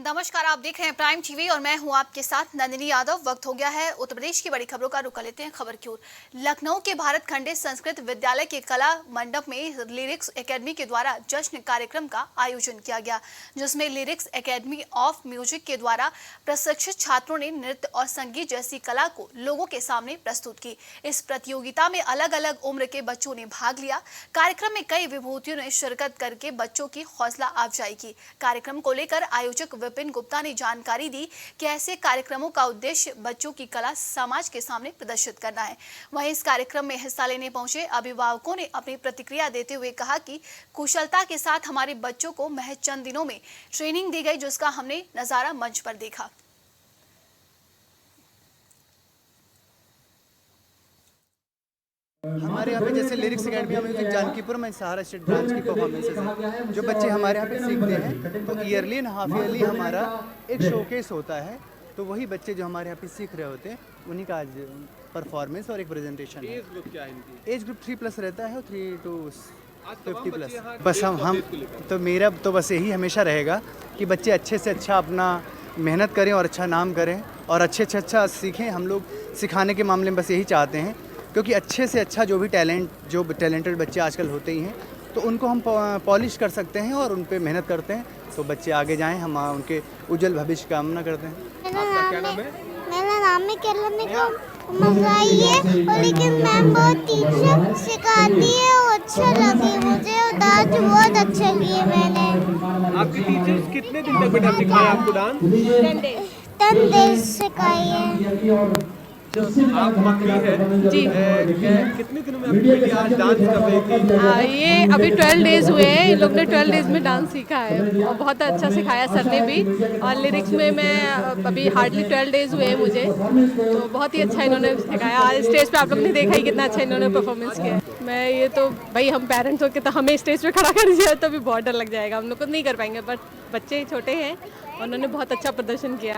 नमस्कार, आप देख रहे हैं प्राइम टीवी और मैं हूं आपके साथ नंदिनी यादव। वक्त हो गया है उत्तर प्रदेश की बड़ी खबरों का रुख कर लेते हैं खबर की ओर। लखनऊ के भारत खंडे संस्कृत विद्यालय के कला मंडप में लिरिक्स एकेडमी के द्वारा जश्न कार्यक्रम का आयोजन किया गया, जिसमें लिरिक्स एकेडमी ऑफ म्यूजिक के द्वारा प्रशिक्षित छात्रों ने नृत्य और संगीत जैसी कला को लोगों के सामने प्रस्तुत की। इस प्रतियोगिता में अलग अलग उम्र के बच्चों ने भाग लिया। कार्यक्रम में कई विभूतियों ने शिरकत करके बच्चों की हौसला अफजाई की। कार्यक्रम को लेकर आयोजक विपिन गुप्ता ने जानकारी दी कि ऐसे कार्यक्रमों का उद्देश्य बच्चों की कला समाज के सामने प्रदर्शित करना है। वहीं इस कार्यक्रम में हिस्सा लेने पहुंचे अभिभावकों ने अपनी प्रतिक्रिया देते हुए कहा कि कुशलता के साथ हमारे बच्चों को महज चंद दिनों में ट्रेनिंग दी गई, जिसका हमने नजारा मंच पर देखा। हमारे यहाँ पे जैसे लिरिक्स एकेडमी म्यूजिक जानकीपुर में सहारा स्टेट ब्रांच की परफॉर्मेंसेस हैं, जो बच्चे हमारे यहाँ पे सीखते हैं। तो ईयरली एंड हाफ ईयरली हमारा एक शोकेस होता है, तो वही बच्चे जो हमारे यहाँ पे सीख रहे होते हैं उन्हीं का आज परफॉर्मेंस और एक प्रेजेंटेशन है। एज ग्रुप क्या है इनकी? एज ग्रुप 3+ रहता है और 3 to 50+। बस हम तो मेरा तो बस यही हमेशा रहेगा कि बच्चे अच्छे से अच्छा अपना मेहनत करें और अच्छा नाम करें और अच्छे से अच्छा सीखें। हम लोग सिखाने के मामले में बस यही चाहते हैं, क्योंकि अच्छे से अच्छा जो टैलेंटेड बच्चे आजकल होते ही हैं, तो उनको हम पॉलिश कर सकते हैं और उन पे मेहनत करते हैं तो बच्चे आगे जाएं। हम उनके उज्जवल भविष्य की कामना करते हैं। आपका क्या नाम है? मेरा नाम है केरला। मजा आई है और लेकिन मैम बहुत टीचर सिखाती है और अच्छा लगे मुझे और डांस बहुत अच्छा किए मैंने। आपके टीचर्स कितने दिन तक बेटा सिखाए आपको डांस? 10 डेज सिखाई है। आप मकली है जी। कितने दिनों में आपकी आज डांस कर रही थी? ये अभी 12 डेज हुए हैं। इन लोग ने 12 डेज में डांस सीखा है और बहुत अच्छा सिखाया सर ने भी। और लिरिक्स में मैं अभी हार्डली 12 डेज हुए हैं मुझे, तो बहुत ही अच्छा इन्होंने सिखाया। आज स्टेज पे आप लोग ने देखा ही कितना अच्छा इन्होंने परफॉर्मेंस किया है। मैं ये तो भाई हम पेरेंट्स हो के तो हमें स्टेज पे खड़ा कर दिया तो भी बहुत डर लग जाएगा, हम लोग को नहीं कर पाएंगे, बट बच्चे छोटे हैं और उन्होंने बहुत अच्छा प्रदर्शन किया।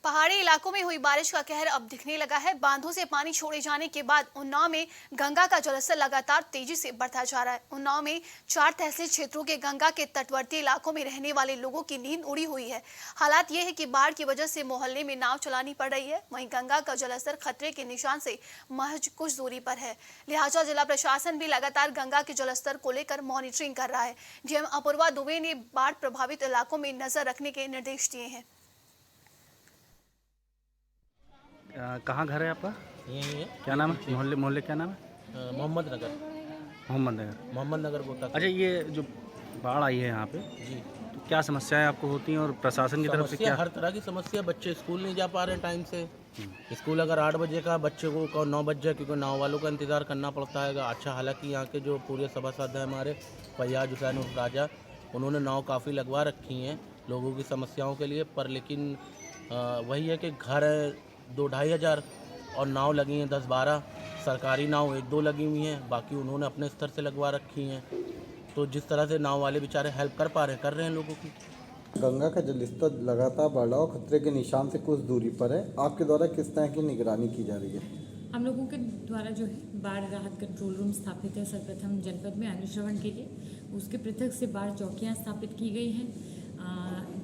पहाड़ी इलाकों में हुई बारिश का कहर अब दिखने लगा है। बांधों से पानी छोड़े जाने के बाद उन्नाव में गंगा का जलस्तर लगातार तेजी से बढ़ता जा रहा है। उन्नाव में 4 तहसील क्षेत्रों के गंगा के तटवर्ती इलाकों में रहने वाले लोगों की नींद उड़ी हुई है। हालात ये है कि बाढ़ की वजह से मोहल्ले में नाव चलानी पड़ रही है। वहीं गंगा का जलस्तर खतरे के निशान से महज कुछ दूरी पर है, लिहाजा जिला प्रशासन भी लगातार गंगा के जलस्तर को लेकर मॉनिटरिंग कर रहा है। डीएम अपूर्वा दुबे ने बाढ़ प्रभावित इलाकों में नजर रखने के निर्देश दिए हैं। कहाँ घर है आपका? यही है। क्या नाम है? मोहल्ले क्या नाम है? मोहम्मद नगर। मोहम्मद नगर। गोता। अच्छा, ये जो बाढ़ आई है यहाँ पे जी, तो क्या समस्याएं आपको होती हैं और प्रशासन की तरफ से क्या? हर तरह की समस्या। बच्चे स्कूल नहीं जा पा रहे टाइम से। स्कूल अगर 8 बजे का, बच्चे को 9 बज जाए, क्योंकि नाव वालों का इंतज़ार करना पड़ता है। अच्छा, हालांकि यहाँ के जो पूरे सभासद हैं हमारे फैयाज हुसैन और राजा, उन्होंने नाव काफ़ी लगवा रखी हैं लोगों की समस्याओं के लिए, पर लेकिन वही है कि घर है 2-2.5 हज़ार और नाव लगी हैं 10-12। सरकारी नाव 1-2 लगी हुई हैं, बाकी उन्होंने अपने स्तर से लगवा रखी हैं। तो जिस तरह से नाव वाले बेचारे हेल्प कर पा रहे हैं, कर रहे हैं लोगों की। गंगा का जलस्तर लगातार बढ़ रहा और खतरे के निशान से कुछ दूरी पर है। आपके द्वारा किस तरह की निगरानी की जा रही है? हम लोगों के द्वारा जो है बाढ़ राहत कंट्रोल रूम स्थापित है सर्वप्रथम जनपद में अनुश्रवण के लिए। उसके पृथक से बाढ़ चौकियाँ स्थापित की गई हैं,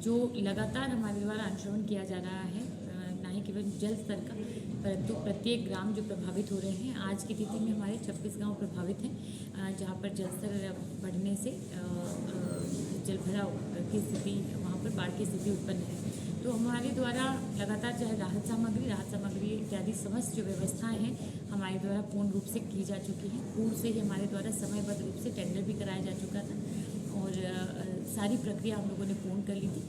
जो लगातार हमारे द्वारा अनुश्रवण किया जा रहा है, ना ही केवल जल स्तर का परंतु प्रत्येक ग्राम जो प्रभावित हो रहे हैं। आज की तिथि में हमारे 26 गांव प्रभावित हैं, जहां पर जल स्तर बढ़ने से जल भराव की स्थिति, वहां पर बाढ़ की स्थिति उत्पन्न है। तो हमारे द्वारा लगातार चाहे राहत सामग्री इत्यादि समस्त जो व्यवस्थाएं हैं हमारे द्वारा पूर्ण रूप से की जा चुकी हैं। पूर्व से ही हमारे द्वारा समयबद्ध रूप से टेंडर भी कराया जा चुका था और सारी प्रक्रिया हम लोगों ने पूर्ण कर ली थी।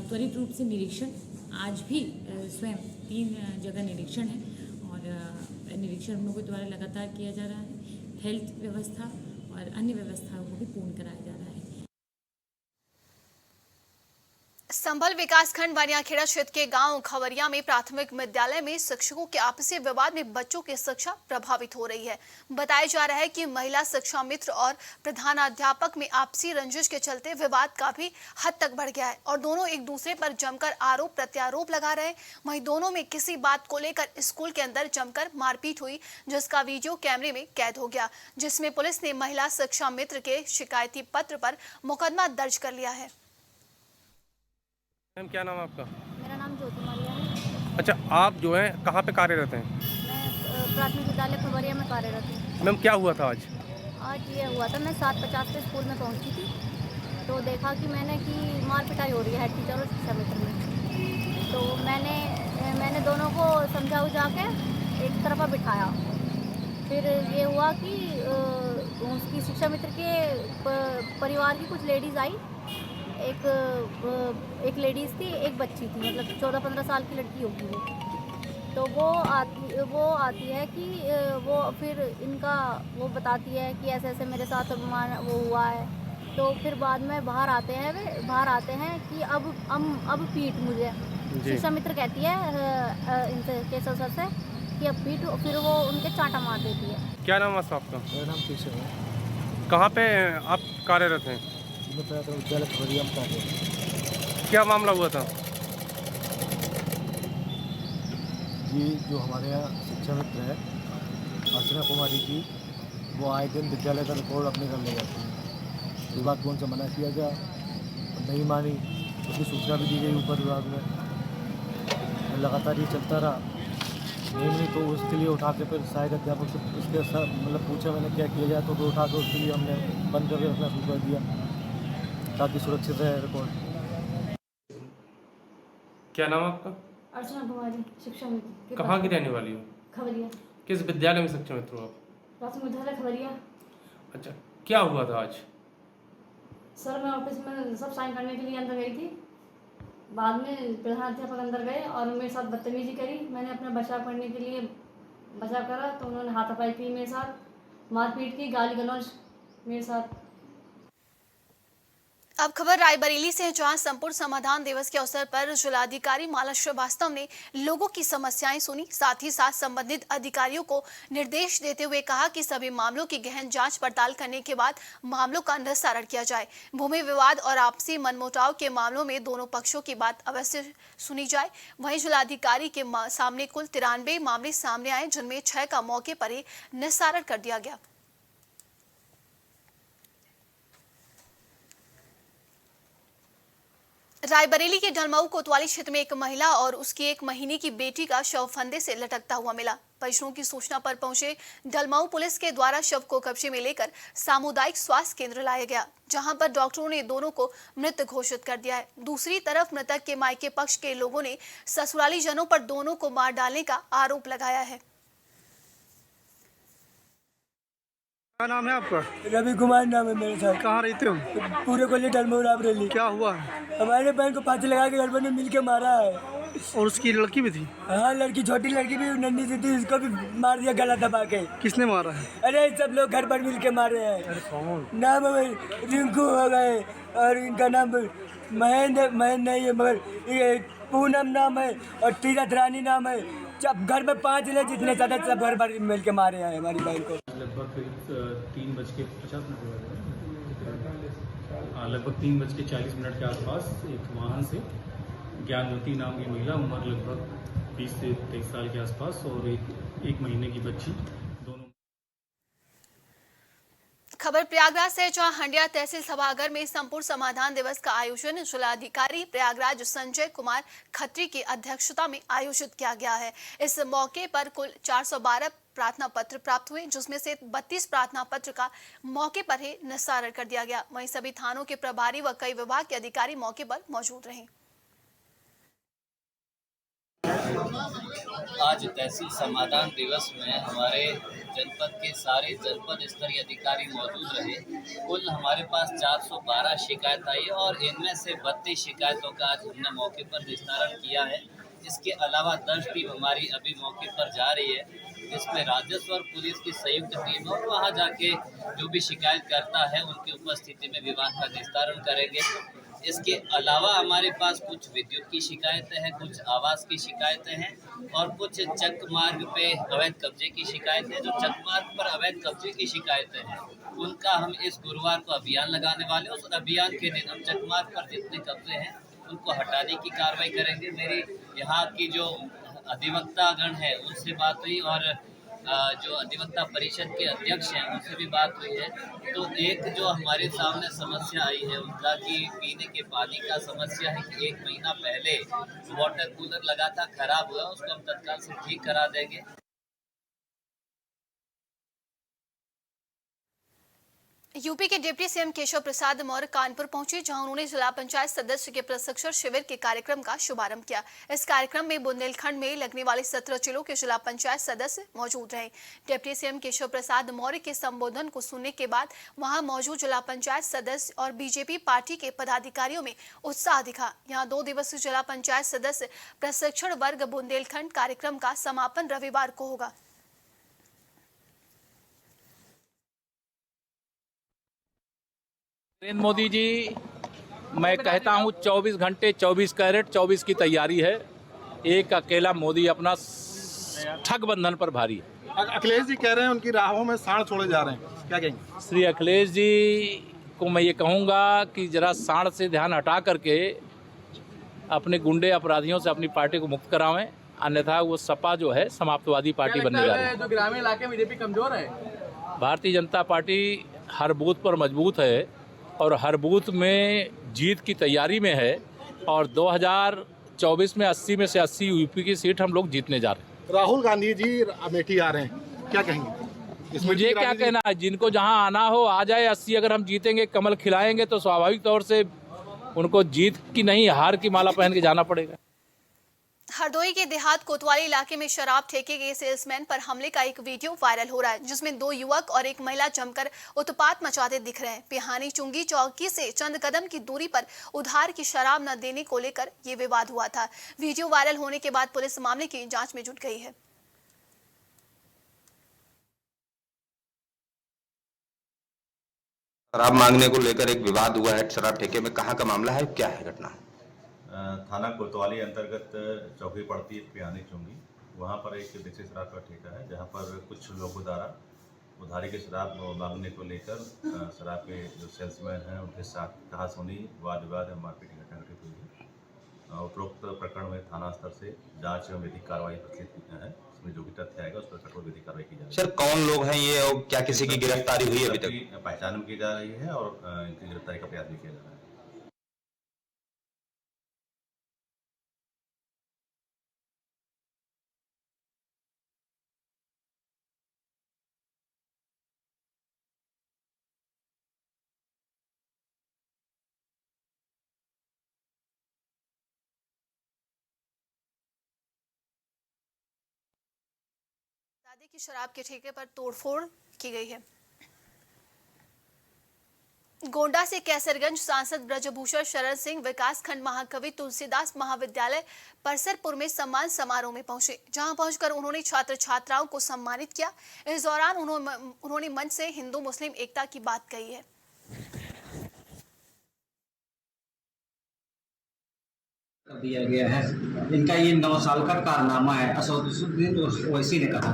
त्वरित रूप से निरीक्षण आज भी स्वयं 3 जगह निरीक्षण है और निरीक्षण हम लोगों द्वारा लगातार किया जा रहा है। हेल्थ व्यवस्था और अन्य व्यवस्थाओं को भी पूर्ण कराया जा रहा है। संभल विकासखंड वानियाखेड़ा क्षेत्र के गांव खवरिया में प्राथमिक विद्यालय में शिक्षकों के आपसी विवाद में बच्चों की शिक्षा प्रभावित हो रही है। बताया जा रहा है कि महिला शिक्षा मित्र और प्रधानाध्यापक में आपसी रंजिश के चलते विवाद काफी हद तक बढ़ गया है और दोनों एक दूसरे पर जमकर आरोप प्रत्यारोप लगा रहे हैं। वहीं दोनों में किसी बात को लेकर स्कूल के अंदर जमकर मारपीट हुई, जिसका वीडियो कैमरे में कैद हो गया, जिसमें पुलिस ने महिला शिक्षा मित्र के शिकायती पत्र पर मुकदमा दर्ज कर लिया है। मैम क्या नाम है आपका? मेरा नाम ज्योति मालिया है। अच्छा, आप जो है कहाँ पे कार्यरत हैं? मैं प्राथमिक विद्यालय खबरिया में कार्यरत हूँ। मैम क्या हुआ था आज? आज ये हुआ था, मैं 7:50 पे स्कूल में पहुँची थी तो देखा कि मार पिटाई हो रही है हेड टीचर और शिक्षा मित्र में। तो मैंने दोनों को समझा उजा के एक तरफा बिठाया। फिर ये हुआ कि उसकी शिक्षा मित्र के परिवार की कुछ लेडीज़ आई, एक लेडीज़ थी, एक बच्ची थी, मतलब 14-15 साल की लड़की होगी वो। तो वो आती है कि वो बताती है कि ऐसे ऐसे मेरे साथ वो हुआ है। तो फिर बाद में बाहर आते हैं कि अब पीट मुझे। शिक्षा मित्र कहती है इनसे केशव सर से कि अब पीट, फिर वो उनके चांटा मार देती है। क्या नाम है आपका? मेरा नाम केशव है। कहाँ पे आप कार्यरत हैं? विद्यालय खबरिया में कार्यरत। क्या मामला हुआ था? ये जो हमारे यहाँ शिक्षा मित्र है अर्चना कुमारी जी, वो आए दिन विद्यालय का रिकॉर्ड अपने घर ले जाती है। विभाग को उनसे मना किया गया, नहीं मानी, उसकी सूचना भी दी गई ऊपर विभाग में। लगातार ये चलता रहा, नहीं तो उसके लिए उठा के फिर सहायक अध्यापक से उसके मतलब पूछा मैंने क्या किया जाए, तो वो उठा के उसके लिए हमने बंद करके रखना शुरू कर दिया ताकि सुरक्षित रहे रिकॉर्ड। क्या नाम है आपका? अर्चना कुमारी, शिक्षा मित्र। कहाँ की रहने वाली हो? खबरिया। किस विद्यालय में शिक्षा मित्र हो आप? प्राथमिक विद्यालय खबरिया। अच्छा, क्या हुआ था आज? सर मैं ऑफिस में सब साइन करने के लिए अंदर गई थी, बाद में प्रधानाध्यापक अंदर गए और मेरे साथ बदतमीजी करी। मैंने अपना बचाव करने के लिए बचाव करा तो उन्होंने हाथापाई की मेरे साथ, मारपीट की, गाली गलौज मेरे साथ। अब खबर रायबरेली से है, जहां संपूर्ण समाधान दिवस के अवसर पर जिलाधिकारी माला श्रीवास्तव ने लोगों की समस्याएं सुनी, साथ ही साथ संबंधित अधिकारियों को निर्देश देते हुए कहा कि सभी मामलों की गहन जांच पड़ताल करने के बाद मामलों का निस्तारण किया जाए। भूमि विवाद और आपसी मनमुटाव के मामलों में दोनों पक्षों की बात अवश्य सुनी जाए। वहीं जिलाधिकारी के सामने कुल 93 मामले सामने आए, जिनमें 6 का मौके पर ही निस्तारण कर दिया गया। रायबरेली के डलमऊ कोतवाली क्षेत्र में एक महिला और उसकी 1 महीने की बेटी का शव फंदे से लटकता हुआ मिला। परिजनों की सूचना पर पहुंचे डलमऊ पुलिस के द्वारा शव को कब्जे में लेकर सामुदायिक स्वास्थ्य केंद्र लाया गया, जहां पर डॉक्टरों ने दोनों को मृत घोषित कर दिया है। दूसरी तरफ मृतक के मायके पक्ष के लोगों ने ससुराली जनों पर दोनों को मार डालने का आरोप लगाया है। क्या नाम है आपका? रवि कुमार नाम है मेरे साथ। कहाँ रहते हो? पूरे कोली डलमऊ रायबरेली। क्या हुआ? हमारे बहन को फांसी लगा के गड़बड़ में मिल के मारा है। और उसकी लड़की भी थी? हाँ, लड़की, छोटी लड़की भी नन्ही सी थी, उसको भी मार दिया गला दबा के। किसने मारा है? अरे सब लोग घर पर मिल के मारे हैं। अरे कौन? नाम रिंकू हो गए और इनका नाम महेंद्र नहीं है, मगर ये पूनम नाम है और तीरथ रानी नाम है। जब घर में 5 ने जितने सदस्य सब घर पर मिल के मारे हैं हमारी बहन को। लगभग 3:50 लगभग 3:40 के आसपास एक वाहन से ज्ञानवती नाम की महिला, उम्र लगभग 20 से 23 साल के आसपास, और एक महीने की बच्ची, दोनों। खबर प्रयागराज से, जहां हंडिया तहसील सभागार में संपूर्ण समाधान दिवस का आयोजन जिलाधिकारी प्रयागराज संजय कुमार खत्री की अध्यक्षता में आयोजित किया गया है। इस मौके पर कुल 412 प्रार्थना पत्र प्राप्त हुए, जिसमें से 32 प्रार्थना पत्र का मौके पर ही निस्तारण कर दिया गया। वहीं सभी थानों के प्रभारी व कई विभाग के अधिकारी मौके पर मौजूद रहे। आज तहसील समाधान दिवस में हमारे जनपद के सारे जनपद स्तरीय अधिकारी मौजूद रहे। कुल हमारे पास 412 शिकायत आई और इनमें से 32 शिकायतों का आज हमने मौके पर निस्तारण किया है। इसके अलावा 10 टीम हमारी अभी मौके पर जा रही है, जिसमें राजस्व और पुलिस की संयुक्त टीम और वहां जाके जो भी शिकायत करता है उनकी उपस्थिति में विवाद का निस्तारण करेंगे। इसके अलावा हमारे पास कुछ विद्युत की शिकायतें हैं, कुछ आवास की शिकायतें हैं और कुछ चक मार्ग पे अवैध कब्जे की शिकायतें हैं। जो चक मार्ग पर अवैध कब्जे की शिकायतें हैं उनका हम इस गुरुवार को अभियान लगाने वाले हैं। उस अभियान के दिन हम चक मार्ग पर जितने कब्जे हैं उनको हटाने की कार्रवाई करेंगे। मेरी यहाँ की जो अधिवक्ता गण है उनसे बात हुई और जो अधिवक्ता परिषद के अध्यक्ष हैं उनसे भी बात हुई है। तो एक जो हमारे सामने समस्या आई है उनका कि पीने के पानी का समस्या है कि 1 महीना पहले वाटर कूलर लगा था, खराब हुआ, उसको हम तत्काल से ठीक करा देंगे। यूपी के डिप्टी सीएम केशव प्रसाद मौर्य कानपुर पहुंचे, जहां उन्होंने जिला पंचायत सदस्य के प्रशिक्षण शिविर के कार्यक्रम का शुभारंभ किया। इस कार्यक्रम में बुंदेलखंड में लगने वाले 17 जिलों के जिला पंचायत सदस्य मौजूद रहे। डिप्टी सीएम केशव प्रसाद मौर्य के संबोधन को सुनने के बाद वहां मौजूद जिला पंचायत सदस्य और बीजेपी पार्टी के पदाधिकारियों में उत्साह दिखा। यहाँ 2 दिवसीय जिला पंचायत सदस्य प्रशिक्षण वर्ग बुंदेलखंड कार्यक्रम का समापन रविवार को होगा। नरेंद्र मोदी जी, मैं कहता हूं 24 घंटे 24 कैरेट 24 की तैयारी है। एक अकेला मोदी अपना ठग बंधन पर भारी है। अखिलेश जी कह रहे हैं उनकी राहों में सांड छोड़े जा रहे हैं, क्या कहेंगे? श्री अखिलेश जी को मैं ये कहूँगा कि जरा सांड से ध्यान हटा करके अपने गुंडे अपराधियों से अपनी पार्टी को मुक्त करावें, अन्यथा वो सपा जो है समाप्तवादी पार्टी बनने जा रही है। जो ग्रामीण इलाके में बीजेपी कमजोर है। भारतीय जनता पार्टी हर बूथ पर मजबूत है और हर बूथ में जीत की तैयारी में है और 2024 में 80 में से 80 यूपी की सीट हम लोग जीतने जा रहे हैं। राहुल गांधी जी अमेठी आ रहे हैं, क्या कहेंगे? मुझे क्या कहना है, जिनको जहां आना हो आ जाए। 80 अगर हम जीतेंगे, कमल खिलाएंगे तो स्वाभाविक तौर से उनको जीत की नहीं हार की माला पहन के जाना पड़ेगा। हरदोई के देहात कोतवाली इलाके में शराब ठेके के सेल्समैन पर हमले का एक वीडियो वायरल हो रहा है, जिसमें 2 युवक और एक महिला जमकर उत्पात मचाते दिख रहे हैं। पिहानी चुंगी चौकी से चंद कदम की दूरी पर उधार की शराब न देने को लेकर ये विवाद हुआ था। वीडियो वायरल होने के बाद पुलिस मामले की जांच में जुट गई है। शराब मांगने को लेकर एक विवाद हुआ है शराब ठेके में, कहाँ का मामला है, क्या है घटना? थाना कोतवाली अंतर्गत चौकी पड़ती है पिहानी चुंगी। वहाँ पर एक देसी शराब का ठेका है जहाँ पर कुछ लोगों द्वारा उधारी की शराब मांगने को लेकर शराब के जो सेल्समैन हैं उनके साथ कहासुनी वाद विवाद मारपीट की घटना घटित हुई है। उपरोक्त प्रकरण में थाना स्तर से जांच एवं विधिक कार्रवाई प्रचलित है। इसमें जो भी तथ्य आएगा उस पर कठोर विधिक कार्रवाई की जाएगी। सर, कौन लोग हैं ये और क्या किसी की गिरफ्तारी हुई है अभी तक? पहचान की जा रही है और इनकी गिरफ्तारी का प्रयास भी किया जा रहा है। दादी की शराब के ठेके पर तोड़फोड़ की गई है। गोंडा से कैसरगंज सांसद ब्रजभूषण शरण सिंह विकासखंड महाकवि तुलसीदास महाविद्यालय परसरपुर में सम्मान समारोह में पहुंचे, जहां पहुंचकर उन्होंने छात्र छात्राओं को सम्मानित किया। इस दौरान उन्होंने मंच से हिंदू मुस्लिम एकता की बात कही है। दिया गया है। इनका ये 9 साल का कारनामा है। असदुद्दीन ओवैसी ने कहा।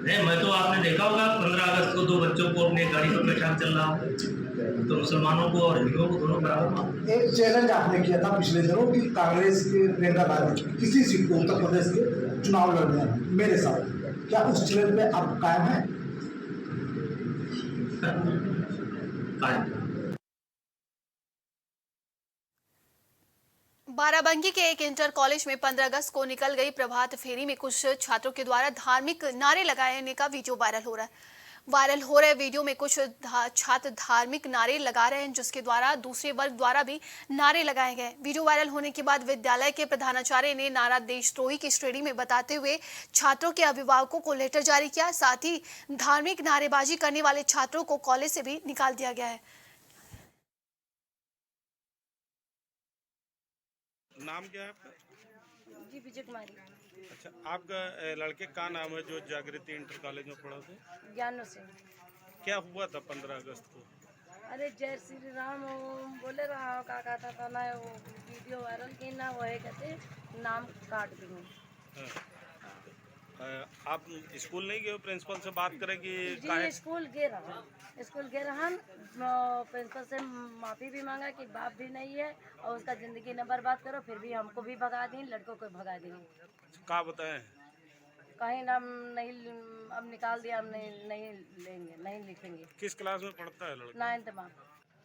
नहीं, मैं तो आपने देखा होगा 15 अगस्त को 2 बच्चों को अपने गाड़ी पर पहचान चल रहा है, तो मुसलमानों को और हिंदुओं को दोनों बराबर। एक चैलेंज आपने किया था पिछले दिनों कि कांग्रेस के प्रियंका गांधी किसी सीट को उत्तर प्रदेश के चुनाव लड़ने मेरे साथ, क्या उस चैलेंज पे आप कायम हैं? बाराबंकी के एक इंटर कॉलेज में 15 अगस्त को निकल गई प्रभात फेरी में कुछ छात्रों के द्वारा धार्मिक नारे लगाने का वीडियो वायरल हो रहे वीडियो में कुछ छात्र धार्मिक नारे लगा रहे हैं, जिसके द्वारा दूसरे वर्ग द्वारा भी नारे लगाए गए। वीडियो वायरल होने के बाद विद्यालय के प्रधानाचार्य ने नारा देशद्रोही की श्रेणी में बताते हुए छात्रों के अभिभावकों को लेटर जारी किया। साथ ही धार्मिक नारेबाजी करने वाले छात्रों को कॉलेज से भी निकाल दिया गया है। नाम क्या है आपका? जी, विजय कुमारी। अच्छा, आपका लड़के का नाम है जो जागृति इंटर कॉलेज में पढ़ा थे? ज्ञानो से। क्या हुआ था 15 अगस्त को? अरे जय श्री राम ओम बोले रहा हो, का कहता था ना वो वीडियो वायरल की ना, वो है कहते नाम काट दूँगी। आप स्कूल नहीं गए, प्रिंसिपल से बात करें कि जी स्कूल गे रहा, प्रिंसिपल से माफ़ी भी मांगा कि बाप भी नहीं है और उसका ज़िंदगी न बर्बाद करो, फिर भी हमको भी भगा दी, लड़कों को भगा दी। क्या बताएं, कहीं नाम नहीं, अब निकाल दिया, हम नहीं लेंगे, नहीं लिखेंगे। किस क्लास में पढ़ता है लड़का? 9th में।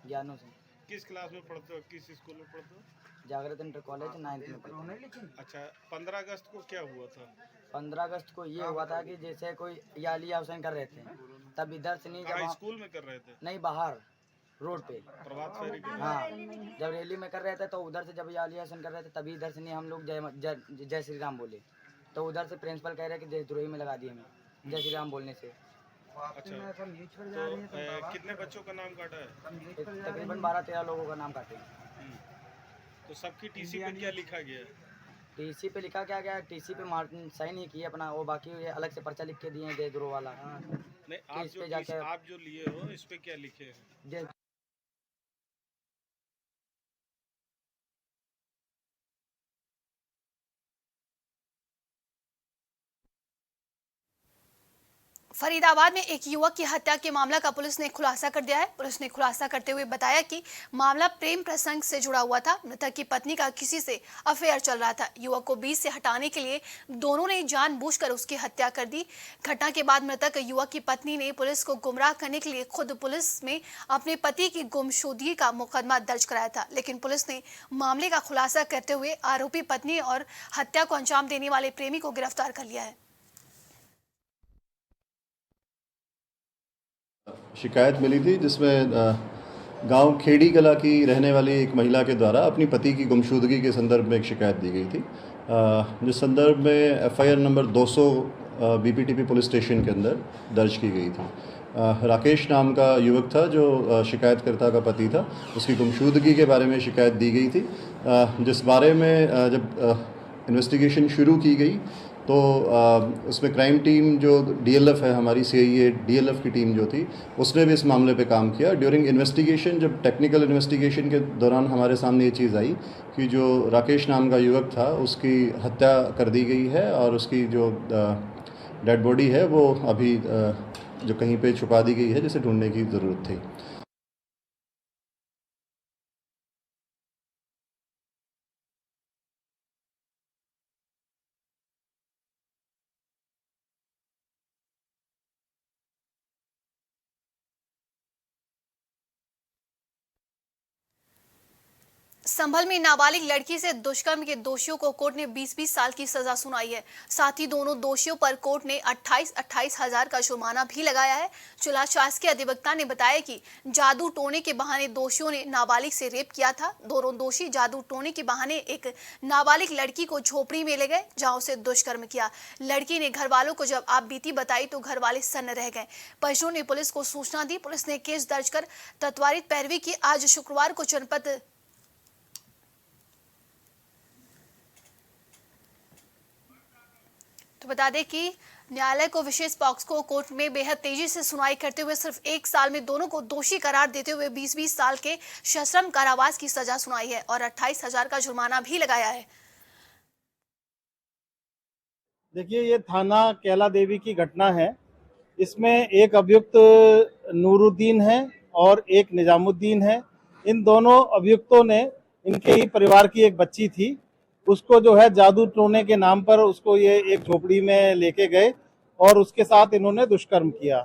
ज्ञानों से। किस क्लास में पढ़ते हो, किस स्कूल में पढ़ते हो? जागृत इंटर कॉलेज 9th में पढ़ते हैं। अच्छा, 15 अगस्त को क्या हुआ था? 15 अगस्त को ये हुआ था कि जैसे कोई यालिया हुसैन कर रहे थे, तब इधर से नहीं, जब स्कूल में कर रहे थे? नहीं, बाहर रोड पे प्रभात फेरी के? हाँ, जब रैली में कर रहे थे तो उधर से जब यालिया हुसैन कर रहे थे तभी इधर से नहीं हम लोग जय श्री राम बोले, तो उधर से प्रिंसिपल कह रहे हैं कि देशद्रोही में लगा दिए हमें जय श्री राम बोलने से। अच्छा, तो कितने बच्चों का नाम काटा है? तकरीबन 12-13 लोगों का नाम काटे। तो सबकी टीसी पे क्या लिखा गया? टीसी पे लिखा क्या गया, टीसी पे साइन नहीं किया अपना, वो बाकी अलग से पर्चा लिख के दिए देशद्रोह वाला। नहीं, आप जो लिए हो इस पे क्या लिखे हैं? फरीदाबाद में एक युवक की हत्या के मामला का पुलिस ने खुलासा कर दिया है। पुलिस ने खुलासा करते हुए बताया कि मामला प्रेम प्रसंग से जुड़ा हुआ था। मृतक की पत्नी का किसी से अफेयर चल रहा था। युवक को बीच से हटाने के लिए दोनों ने जानबूझकर उसकी हत्या कर दी। घटना के बाद मृतक युवक की पत्नी ने पुलिस को गुमराह करने के लिए खुद पुलिस में अपने पति की गुमशुदगी का मुकदमा दर्ज कराया था, लेकिन पुलिस ने मामले का खुलासा करते हुए आरोपी पत्नी और हत्या को अंजाम देने वाले प्रेमी को गिरफ्तार कर लिया है। शिकायत मिली थी जिसमें गांव खेड़ी कला की रहने वाली एक महिला के द्वारा अपनी पति की गुमशुदगी के संदर्भ में एक शिकायत दी गई थी, जिस संदर्भ में FIR number 200 BPTP police station के अंदर दर्ज की गई थी। राकेश नाम का युवक था जो शिकायतकर्ता का पति था, उसकी गुमशुदगी के बारे में शिकायत दी गई थी, जिस बारे में जब इन्वेस्टिगेशन शुरू की गई तो उसमें क्राइम टीम जो डीएलएफ है, हमारी सीआईए डीएलएफ की टीम जो थी, उसने भी इस मामले पे काम किया। ड्यूरिंग इन्वेस्टिगेशन, जब टेक्निकल इन्वेस्टिगेशन के दौरान हमारे सामने ये चीज़ आई कि जो राकेश नाम का युवक था उसकी हत्या कर दी गई है और उसकी जो डेड बॉडी है वो अभी जो कहीं पे छुपा दी गई है, जिसे ढूंढने की ज़रूरत थी। संभल में नाबालिग लड़की से दुष्कर्म के दोषियों को कोर्ट ने 20-20 साल की सजा सुनाई है। साथ ही दोनों दोषियों पर कोर्ट ने 28-28 हजार का जुर्माना भी लगाया है। जिला शासकीय अधिवक्ता ने बताया कि जादू टोने के बहाने दोषियों ने नाबालिग से रेप किया था। दोनों दोषी जादू टोने के बहाने एक नाबालिग लड़की को झोपड़ी में ले गए, जहाँ उसे दुष्कर्म किया। लड़की ने घर वालों को जब आपबीती बताई तो घर वाले सन्न रह गए। परिजनों ने पुलिस को सूचना दी। पुलिस ने केस दर्ज कर त्वरित पैरवी की। आज शुक्रवार को जनपद तो बता दें कि न्यायालय को विशेष पॉक्सो कोर्ट में बेहद तेजी से सुनवाई करते हुए सिर्फ 1 साल में दोनों को दोषी करार देते हुए 20-20 साल के सश्रम कारावास की सजा सुनाई है और 28 हजार का जुर्माना भी लगाया है। देखिए, ये थाना कैला देवी की घटना है। इसमें एक अभियुक्त नूरुद्दीन है और एक निजामुद्दीन है। इन दोनों अभियुक्तों ने, इनके ही परिवार की एक बच्ची थी, उसको जो है जादू टोने के नाम पर उसको ये एक झोपड़ी में लेके गए और उसके साथ इन्होंने दुष्कर्म किया।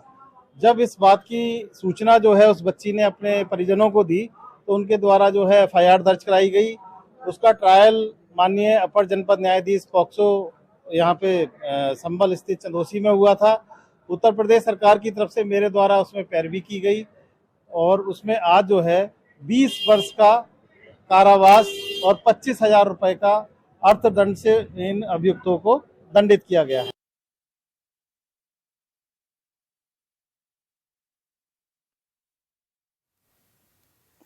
जब इस बात की सूचना जो है उस बच्ची ने अपने परिजनों को दी तो उनके द्वारा जो है एफआईआर दर्ज कराई गई। उसका ट्रायल माननीय अपर जनपद न्यायाधीश पॉक्सो यहाँ पे संभल स्थित चंदोसी में हुआ था। उत्तर प्रदेश सरकार की तरफ से मेरे द्वारा उसमें पैरवी की गई और उसमें आज जो है 20 वर्ष का कारावास और 25,000 रुपए का अर्थदंड से इन अभियुक्तों को दंडित किया गया है।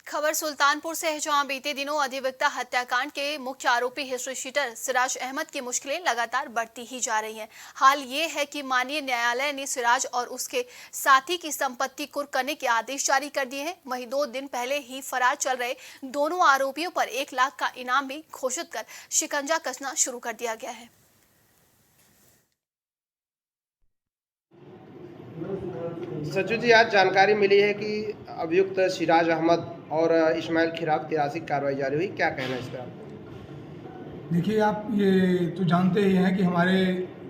खबर सुल्तानपुर से है, जहां बीते दिनों अधिवक्ता हत्याकांड के मुख्य आरोपी हिस्ट्री शीटर सिराज अहमद की मुश्किलें लगातार बढ़ती ही जा रही हैं। हाल ये है कि माननीय न्यायालय ने सिराज और उसके साथी की संपत्ति कुर्क करने के आदेश जारी कर दिए हैं। वहीं 2 दिन पहले ही फरार चल रहे दोनों आरोपियों पर 1 लाख का इनाम भी घोषित कर शिकंजा कसना शुरू कर दिया गया है। सचू जी, आज जानकारी मिली है कि अभियुक्त सिराज अहमद और इस्माइल खिलाफ 83 कार्रवाई जारी हुई, क्या कहना है इस पर? देखिए, आप ये तो जानते ही हैं कि हमारे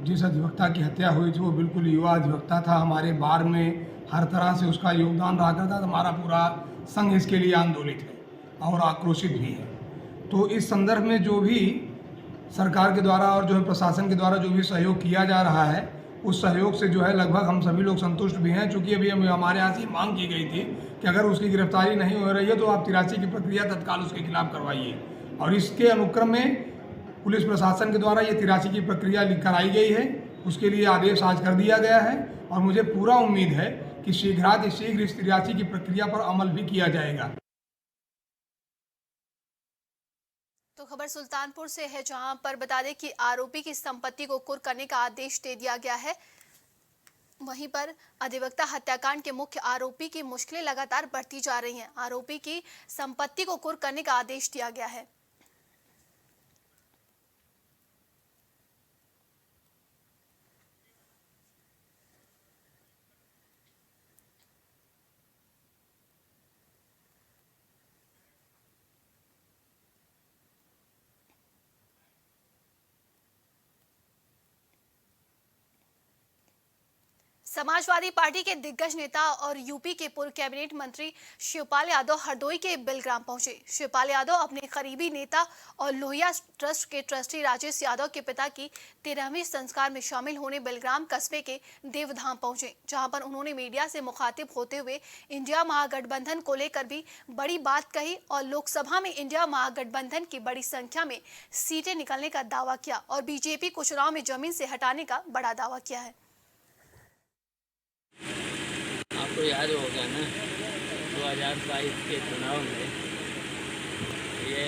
जिस अधिवक्ता की हत्या हुई थी वो बिल्कुल युवा अधिवक्ता था। हमारे बार में हर तरह से उसका योगदान रहा करता था। हमारा पूरा संघ इसके लिए आंदोलित है और आक्रोशित भी है। तो इस संदर्भ में जो भी सरकार के द्वारा और जो है प्रशासन के द्वारा जो भी सहयोग किया जा रहा है, उस सहयोग से जो है लगभग हम सभी लोग संतुष्ट भी हैं। चूँकि अभी हमारे यहाँ से मांग की गई थी कि अगर उसकी गिरफ्तारी नहीं हो रही है तो आप 83 की प्रक्रिया तत्काल उसके खिलाफ करवाइए। और इसके अनुक्रम में पुलिस प्रशासन के द्वारा ये 83 की प्रक्रिया कराई गई है। उसके लिए आदेश आज कर दिया गया है और मुझे पूरा उम्मीद है कि शीघ्र इस 83 की प्रक्रिया पर अमल भी किया जाएगा। तो खबर सुल्तानपुर से है, जहां पर बता दें कि आरोपी की संपत्ति को कुर्क करने का आदेश दे दिया गया है। वहीं पर अधिवक्ता हत्याकांड के मुख्य आरोपी की मुश्किलें लगातार बढ़ती जा रही हैं। आरोपी की संपत्ति को कुर्क करने का आदेश दिया गया है। समाजवादी पार्टी के दिग्गज नेता और यूपी के पूर्व कैबिनेट मंत्री शिवपाल यादव हरदोई के बिलग्राम पहुंचे। शिवपाल यादव अपने करीबी नेता और लोहिया ट्रस्ट के ट्रस्टी राजेश यादव के पिता की 13वीं संस्कार में शामिल होने बिलग्राम कस्बे के देवधाम पहुंचे, जहां पर उन्होंने मीडिया से मुखातिब होते हुए इंडिया महागठबंधन को लेकर भी बड़ी बात कही और लोकसभा में इंडिया महागठबंधन की बड़ी संख्या में सीटें निकलने का दावा किया और बीजेपी को चुनाव में जमीन से हटाने का बड़ा दावा किया है। आपको याद होगा ना 2022 के चुनाव में ये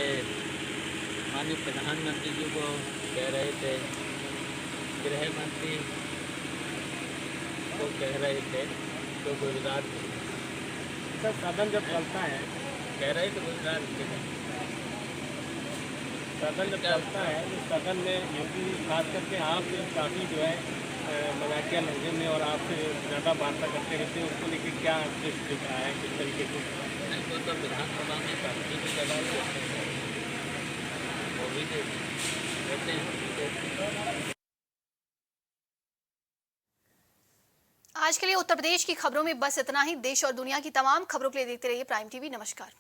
माननीय प्रधानमंत्री जी को कह रहे थे, गृह मंत्री को कह रहे थे तो गुजरात सदन जब चलता है कह रहे थे गुजरात के सदन जब चलता है तो सदन में योगी खास करके आप काफ़ी जो है मजाकिया लहजे में और आपसे ज़्यादा वार्ता करते रहते हैं, उसको लेकर क्या दृष्टि दिख रहा है, किस तरीके से? वो तो विधानसभा में पार्टी की दबाव वो भी देते हैं। आज के लिए उत्तर प्रदेश की खबरों में बस इतना ही। देश और दुनिया की तमाम खबरों के लिए देखते रहिए प्राइम टीवी। नमस्कार।